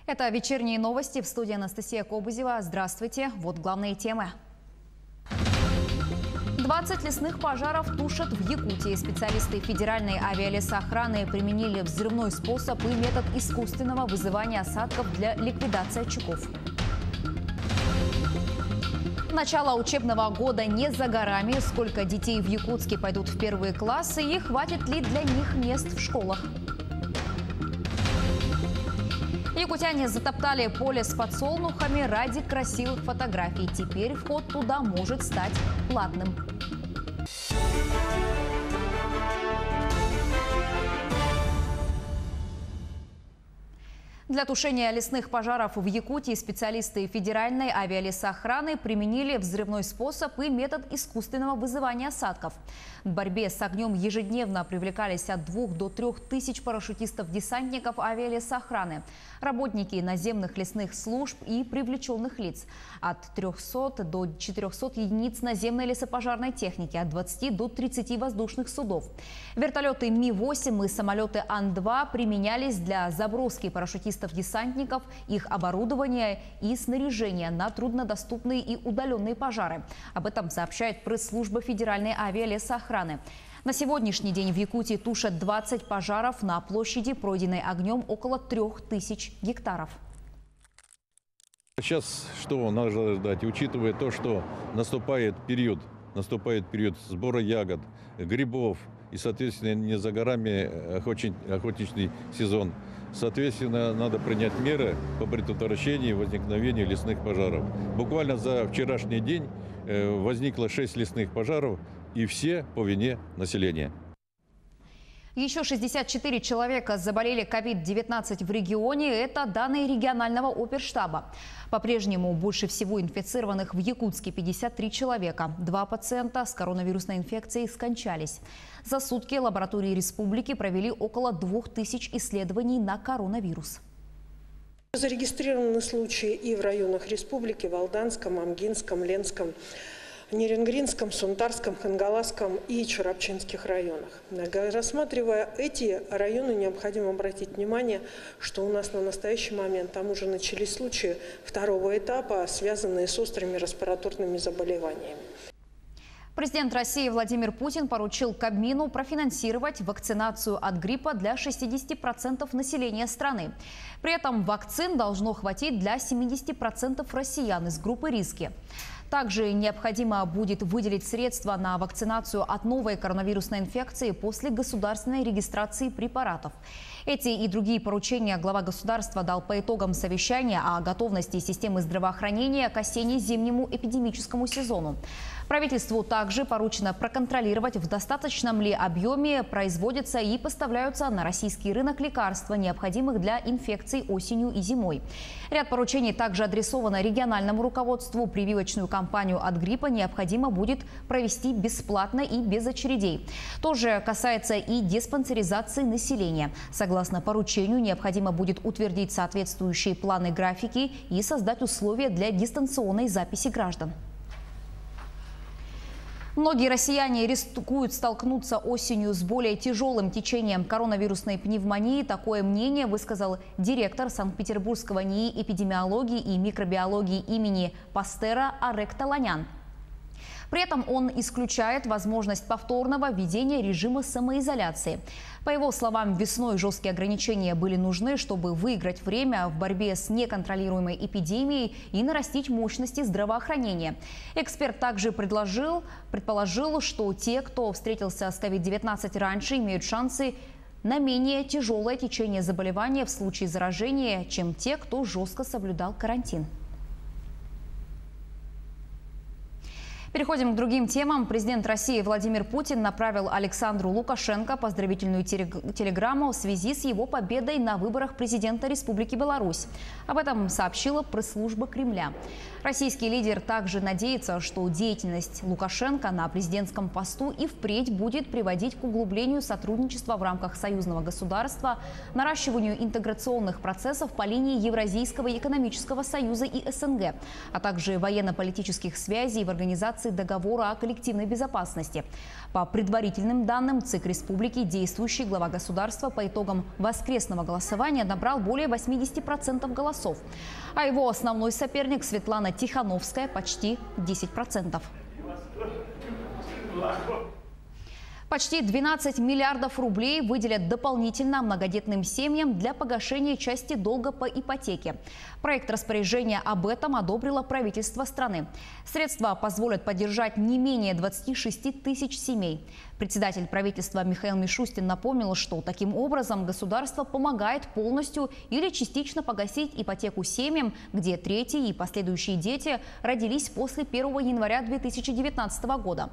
Это вечерние новости, в студии Анастасия Кобызева. Здравствуйте. Вот главные темы. 20 лесных пожаров тушат в Якутии. Специалисты Федеральной авиалесоохраны применили взрывной способ и метод искусственного вызывания осадков для ликвидации очагов. Начало учебного года не за горами. Сколько детей в Якутске пойдут в первые классы и хватит ли для них мест в школах? Якутяне затоптали поле с подсолнухами ради красивых фотографий. Теперь вход туда может стать платным. Для тушения лесных пожаров в Якутии специалисты Федеральной авиалесоохраны применили взрывной способ и метод искусственного вызывания осадков. К борьбе с огнем ежедневно привлекались от 2 до 3 тысяч парашютистов-десантников авиалесоохраны, работники наземных лесных служб и привлеченных лиц. От 300 до 400 единиц наземной лесопожарной техники, от 20 до 30 воздушных судов. Вертолеты Ми-8 и самолеты Ан-2 применялись для заброски парашютистов-десантников, их оборудования и снаряжения на труднодоступные и удаленные пожары. Об этом сообщает пресс-служба Федеральной авиалесоохраны. На сегодняшний день в Якутии тушат 20 пожаров на площади, пройденной огнем, около 3000 гектаров. Сейчас что надо ждать, учитывая то, что наступает период сбора ягод, грибов и, соответственно, не за горами охотничный сезон. Соответственно, надо принять меры по предотвращению возникновения лесных пожаров. Буквально за вчерашний день возникло 6 лесных пожаров, и все по вине населения. Еще 64 человека заболели COVID-19 в регионе. Это данные регионального оперштаба. По-прежнему больше всего инфицированных в Якутске 53 человека. 2 пациента с коронавирусной инфекцией скончались. За сутки лаборатории республики провели около 2000 исследований на коронавирус. Зарегистрированы случаи и в районах республики: в Алданском, Амгинском, Ленском, Неренгринском, Сунтарском, Хангаласском и Чарапчинских районах. Рассматривая эти районы, необходимо обратить внимание, что у нас на настоящий момент там уже начались случаи второго этапа, связанные с острыми респираторными заболеваниями. Президент России Владимир Путин поручил Кабмину профинансировать вакцинацию от гриппа для 60% населения страны. При этом вакцин должно хватить для 70% россиян из группы риска. Также необходимо будет выделить средства на вакцинацию от новой коронавирусной инфекции после государственной регистрации препаратов. Эти и другие поручения глава государства дал по итогам совещания о готовности системы здравоохранения к осенне-зимнему эпидемическому сезону. Правительству также поручено проконтролировать, в достаточном ли объеме производятся и поставляются на российский рынок лекарства, необходимых для инфекций осенью и зимой. Ряд поручений также адресовано региональному руководству. Прививочную кампанию от гриппа необходимо будет провести бесплатно и без очередей. То же касается и диспансеризации населения. Согласно поручению, необходимо будет утвердить соответствующие планы, графики и создать условия для дистанционной записи граждан. Многие россияне рискуют столкнуться осенью с более тяжелым течением коронавирусной пневмонии. Такое мнение высказал директор Санкт-Петербургского НИИ эпидемиологии и микробиологии имени Пастера Арек Таланян. При этом он исключает возможность повторного введения режима самоизоляции. По его словам, весной жесткие ограничения были нужны, чтобы выиграть время в борьбе с неконтролируемой эпидемией и нарастить мощности здравоохранения. Эксперт также предположил, что те, кто встретился с COVID-19 раньше, имеют шансы на менее тяжелое течение заболевания в случае заражения, чем те, кто жестко соблюдал карантин. Переходим к другим темам. Президент России Владимир Путин направил Александру Лукашенко поздравительную телеграмму в связи с его победой на выборах президента Республики Беларусь. Об этом сообщила пресс-служба Кремля. Российский лидер также надеется, что деятельность Лукашенко на президентском посту и впредь будет приводить к углублению сотрудничества в рамках союзного государства, наращиванию интеграционных процессов по линии Евразийского экономического союза и СНГ, а также военно-политических связей в организации ратификации договора о коллективной безопасности. По предварительным данным ЦИК Республики, действующий глава государства по итогам воскресного голосования набрал более 80% голосов, а его основной соперник Светлана Тихановская почти 10%. Почти 12 миллиардов рублей выделят дополнительно многодетным семьям для погашения части долга по ипотеке. Проект распоряжения об этом одобрило правительство страны. Средства позволят поддержать не менее 26 тысяч семей. Председатель правительства Михаил Мишустин напомнил, что таким образом государство помогает полностью или частично погасить ипотеку семьям, где третьи и последующие дети родились после 1 января 2019 года.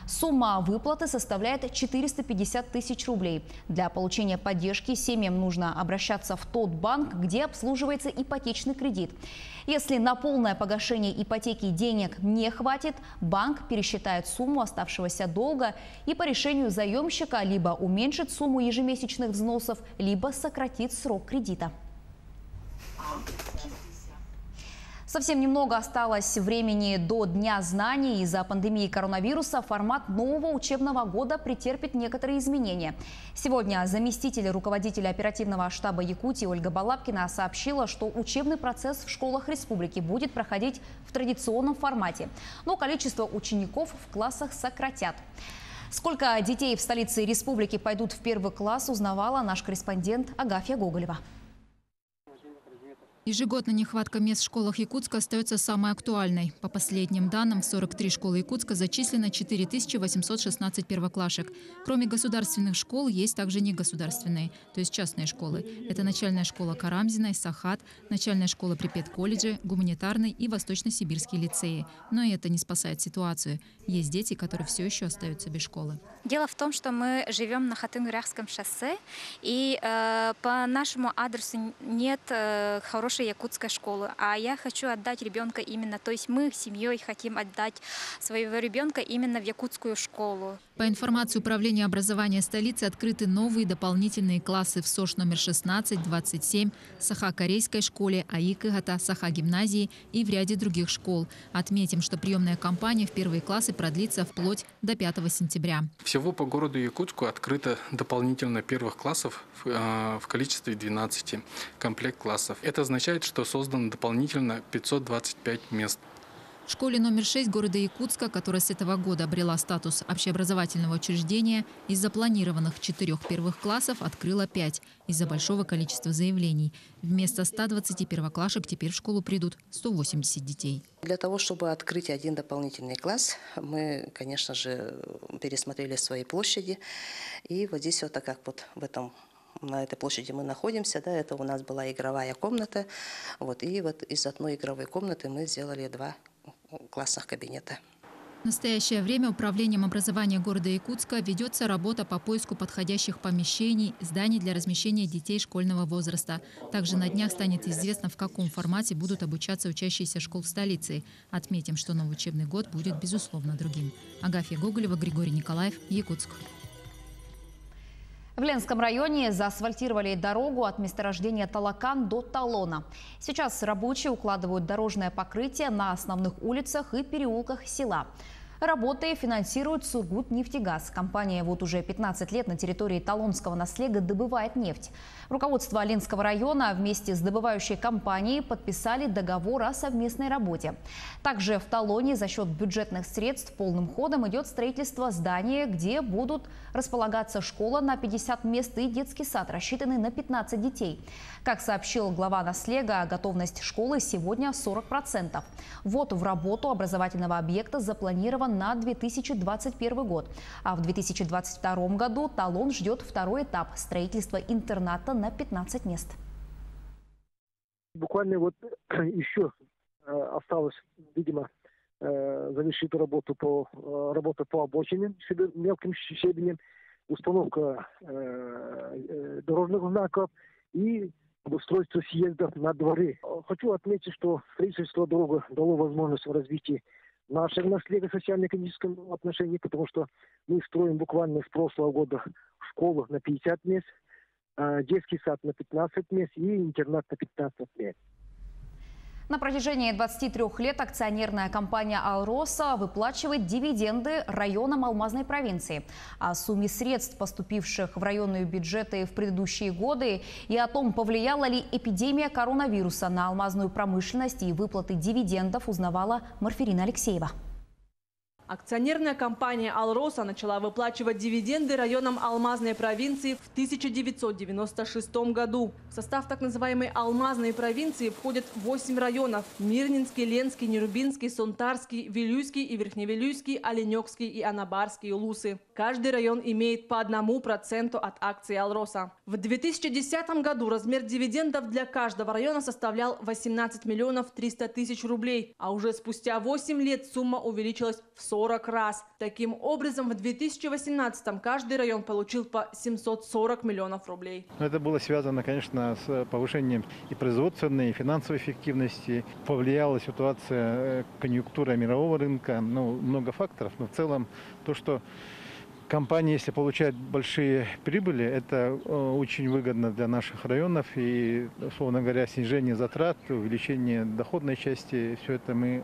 Сумма выплаты составляет 450 тысяч рублей. Для получения поддержки семьям нужно обращаться в тот банк, где обслуживается ипотечный кредит. Если на полное погашение ипотеки денег не хватит, банк пересчитает сумму оставшегося долга и по решению заемщика либо уменьшит сумму ежемесячных взносов, либо сократит срок кредита. Совсем немного осталось времени до Дня знаний. Из-за пандемии коронавируса формат нового учебного года претерпит некоторые изменения. Сегодня заместитель руководителя оперативного штаба Якутии Ольга Балабкина сообщила, что учебный процесс в школах республики будет проходить в традиционном формате, но количество учеников в классах сократят. Сколько детей в столице республики пойдут в первый класс, узнавала наш корреспондент Агафья Гоголева. Ежегодно нехватка мест в школах Якутска остается самой актуальной. По последним данным, в 43 школы Якутска зачислено 4816 первоклашек. Кроме государственных школ, есть также негосударственные, то есть частные школы. Это начальная школа Карамзиной, Сахат, начальная школа при педколледже, гуманитарный и восточно-сибирские лицеи. Но и это не спасает ситуацию. Есть дети, которые все еще остаются без школы. Дело в том, что мы живем на Хатынь-Гурьяхском шоссе, и по нашему адресу нет хорошей якутской школы. А я хочу отдать ребенка именно, то есть мы с семьей хотим отдать своего ребенка именно в якутскую школу. По информации Управления образования столицы, открыты новые дополнительные классы в СОШ номер 16, 27, Саха-Корейской школе, АИК-Игата, Саха-гимназии и в ряде других школ. Отметим, что приемная кампания в первые классы продлится вплоть до 5 сентября. Всего по городу Якутску открыто дополнительно первых классов в количестве 12 комплект классов. Это означает, что создано дополнительно 525 мест. В школе номер 6 города Якутска, которая с этого года обрела статус общеобразовательного учреждения, из запланированных 4 первых классов открыла 5 из-за большого количества заявлений. Вместо 120 первоклашек теперь в школу придут 180 детей. Для того, чтобы открыть один дополнительный класс, мы, конечно же, пересмотрели свои площади. И вот здесь вот так как вот на этой площади мы находимся, да, это у нас была игровая комната. И вот из одной игровой комнаты мы сделали 2 классных кабинета. В настоящее время Управлением образования города Якутска ведется работа по поиску подходящих помещений, зданий для размещения детей школьного возраста. Также на днях станет известно, в каком формате будут обучаться учащиеся школ в столице. Отметим, что новый учебный год будет, безусловно, другим. Агафья Гоголева, Григорий Николаев, Якутск. В Ленском районе заасфальтировали дорогу от месторождения Талакан до Талона. Сейчас рабочие укладывают дорожное покрытие на основных улицах и переулках села. Работы финансирует Сургутнефтегаз. Компания вот уже 15 лет на территории Талонского наслега добывает нефть. Руководство Ленского района вместе с добывающей компанией подписали договор о совместной работе. Также в Талоне за счет бюджетных средств полным ходом идет строительство здания, где будут располагаться школа на 50 мест и детский сад, рассчитанный на 15 детей. Как сообщил глава наслега, готовность школы сегодня 40%. Ввод в работу образовательного объекта запланирован на 2021 год. А в 2022 году Талон ждет второй этап – строительства интерната на 15 мест. Буквально еще осталось, видимо, завершить работу по обочине мелким щебнем, установка дорожных знаков и устройство съездов на дворы. Хочу отметить, что строительство дороги дало возможность развития нашего наследия в социально-экономическом отношении, потому что мы строим буквально с прошлого года школу на 50 мест, детский сад на 15 мест и интернат на 15 мест. На протяжении 23 лет акционерная компания «Алроса» выплачивает дивиденды районам Алмазной провинции. О сумме средств, поступивших в районные бюджеты в предыдущие годы, и о том, повлияла ли эпидемия коронавируса на алмазную промышленность и выплаты дивидендов, узнавала Марфирина Алексеева. Акционерная компания «Алроса» начала выплачивать дивиденды районам Алмазной провинции в 1996 году. В состав так называемой Алмазной провинции входят 8 районов – Мирнинский, Ленский, Нерубинский, Сунтарский, Вилюйский и Верхневилюйский, Оленёкский и Анабарский улусы. Каждый район имеет по 1% от акций «Алроса». В 2010 году размер дивидендов для каждого района составлял 18 миллионов 300 тысяч рублей, а уже спустя 8 лет сумма увеличилась в 40 раз. Таким образом, в 2018-м каждый район получил по 740 миллионов рублей. Это было связано, конечно, с повышением и производственной, и финансовой эффективности. Повлияла ситуация, конъюнктура мирового рынка, много факторов, но в целом то, что компания, если получает большие прибыли, это очень выгодно для наших районов. И, условно говоря, снижение затрат, увеличение доходной части, все это мы...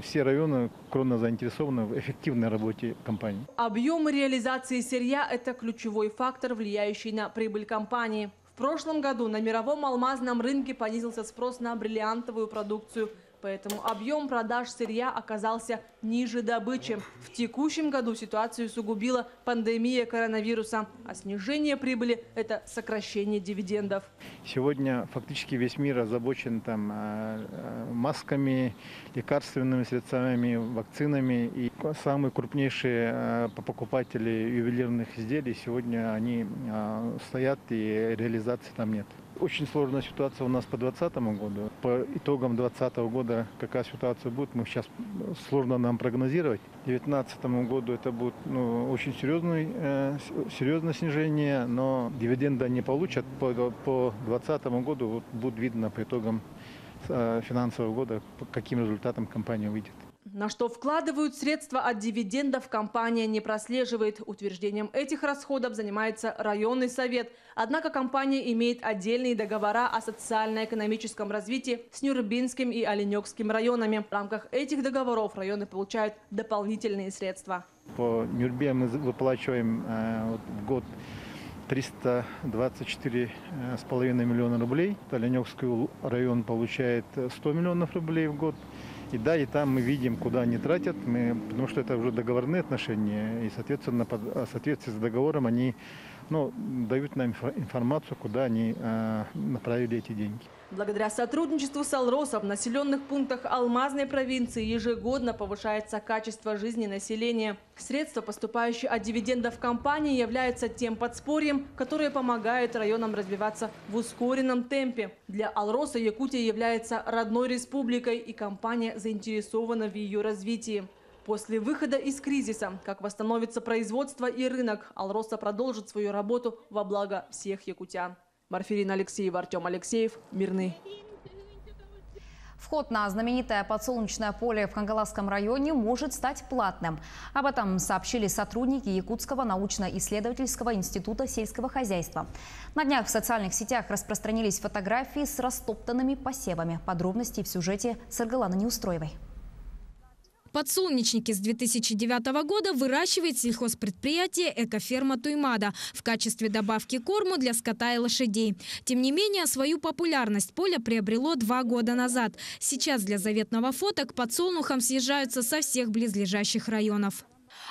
все районы кровно заинтересованы в эффективной работе компании. Объемы реализации сырья – это ключевой фактор, влияющий на прибыль компании. В прошлом году на мировом алмазном рынке понизился спрос на бриллиантовую продукцию. Поэтому объем продаж сырья оказался ниже добычи. В текущем году ситуацию усугубила пандемия коронавируса. А снижение прибыли – это сокращение дивидендов. Сегодня фактически весь мир озабочен масками, лекарственными средствами, вакцинами. И самые крупнейшие покупатели ювелирных изделий сегодня они стоят, и реализации там нет. Очень сложная ситуация у нас по 2020 году. По итогам 2020 года какая ситуация будет, мы сейчас сложно нам прогнозировать. К 2019 году это будет очень серьезное снижение, но дивиденды они получат. По 2020 году будет видно по итогам финансового года, по каким результатам компания выйдет. На что вкладывают средства от дивидендов, компания не прослеживает. Утверждением этих расходов занимается районный совет. Однако компания имеет отдельные договора о социально-экономическом развитии с Нерубинским и Оленёкским районами. В рамках этих договоров районы получают дополнительные средства. По Нюрбе мы выплачиваем в год 324,5 миллиона рублей. Оленёкский район получает 100 миллионов рублей в год. И да, и там мы видим, куда они тратят, потому что это уже договорные отношения. И, соответственно, в соответствии с договором они дают нам информацию, куда они направили эти деньги. Благодаря сотрудничеству с «Алроса» в населенных пунктах Алмазной провинции ежегодно повышается качество жизни населения. Средства, поступающие от дивидендов компании, являются тем подспорьем, которое помогает районам развиваться в ускоренном темпе. Для «Алроса» Якутия является родной республикой, и компания заинтересована в ее развитии. После выхода из кризиса, как восстановится производство и рынок, «Алроса» продолжит свою работу во благо всех якутян. Марфирина Алексеева, Артем Алексеев, Мирный. Вход на знаменитое подсолнечное поле в Хангаласском районе может стать платным. Об этом сообщили сотрудники Якутского научно-исследовательского института сельского хозяйства. На днях в социальных сетях распространились фотографии с растоптанными посевами. Подробности в сюжете Саргаланы Неустроевой. Подсолнечники с 2009 года выращивает сельхозпредприятие «Экоферма Туймада» в качестве добавки корму для скота и лошадей. Тем не менее, свою популярность поле приобрело 2 года назад. Сейчас для заветного фото к подсолнухам съезжаются со всех близлежащих районов.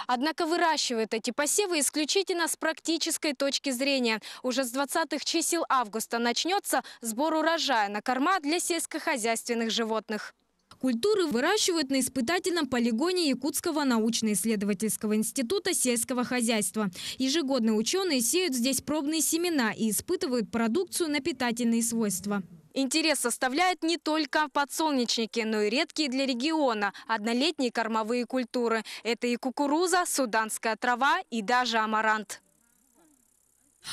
Однако выращивают эти посевы исключительно с практической точки зрения. Уже с 20-х чисел августа начнется сбор урожая на корма для сельскохозяйственных животных. Культуры выращивают на испытательном полигоне Якутского научно-исследовательского института сельского хозяйства. Ежегодно ученые сеют здесь пробные семена и испытывают продукцию на питательные свойства. Интерес составляет не только подсолнечники, но и редкие для региона однолетние кормовые культуры. Это и кукуруза, суданская трава и даже амарант.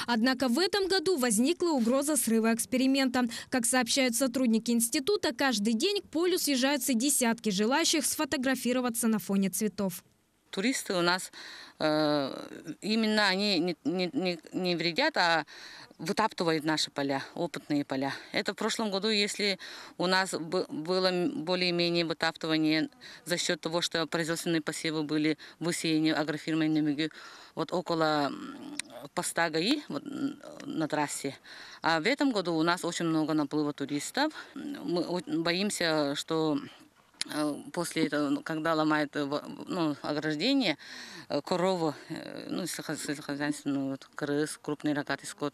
Однако в этом году возникла угроза срыва эксперимента. Как сообщают сотрудники института, каждый день к полю съезжаются десятки желающих сфотографироваться на фоне цветов. туристы у нас именно они не вредят, а вытаптывают наши поля, опытные поля. Это в прошлом году, если у нас было более-менее вытаптывание за счет того, что производственные посевы были высеяны агрофирмой «Немигю», вот около поста ГАИ вот, на трассе. А в этом году у нас очень много наплыва туристов. Мы боимся, что после этого, когда ломают ограждение, корову, сельскохозяйственную, крыс, крупный рогатый скот,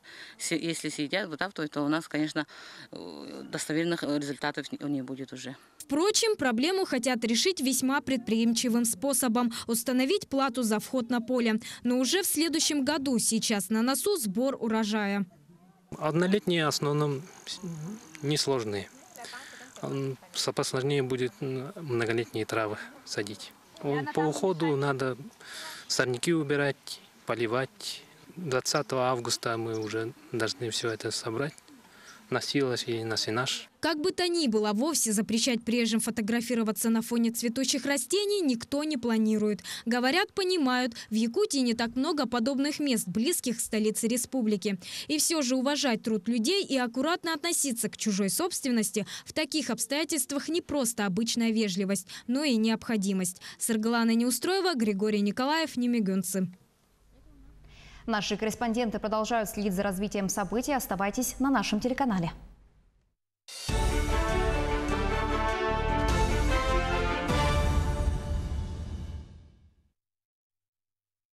если съедят, вытаптывают, то у нас, конечно, достоверных результатов не будет уже. Впрочем, проблему хотят решить весьма предприимчивым способом – установить плату за вход на поле. Но уже в следующем году, сейчас на носу сбор урожая. Однолетние в основном несложные. Посложнее будет многолетние травы садить. По уходу надо сорняки убирать, поливать. 20 августа мы уже должны все это собрать на силос и на сенаж. Как бы то ни было, вовсе запрещать приезжим фотографироваться на фоне цветущих растений никто не планирует. Говорят, понимают, в Якутии не так много подобных мест, близких к столице республики. И все же уважать труд людей и аккуратно относиться к чужой собственности в таких обстоятельствах не просто обычная вежливость, но и необходимость. Саргалана Неустроева, Григорий Николаев, Немигюнцы. Наши корреспонденты продолжают следить за развитием событий. Оставайтесь на нашем телеканале.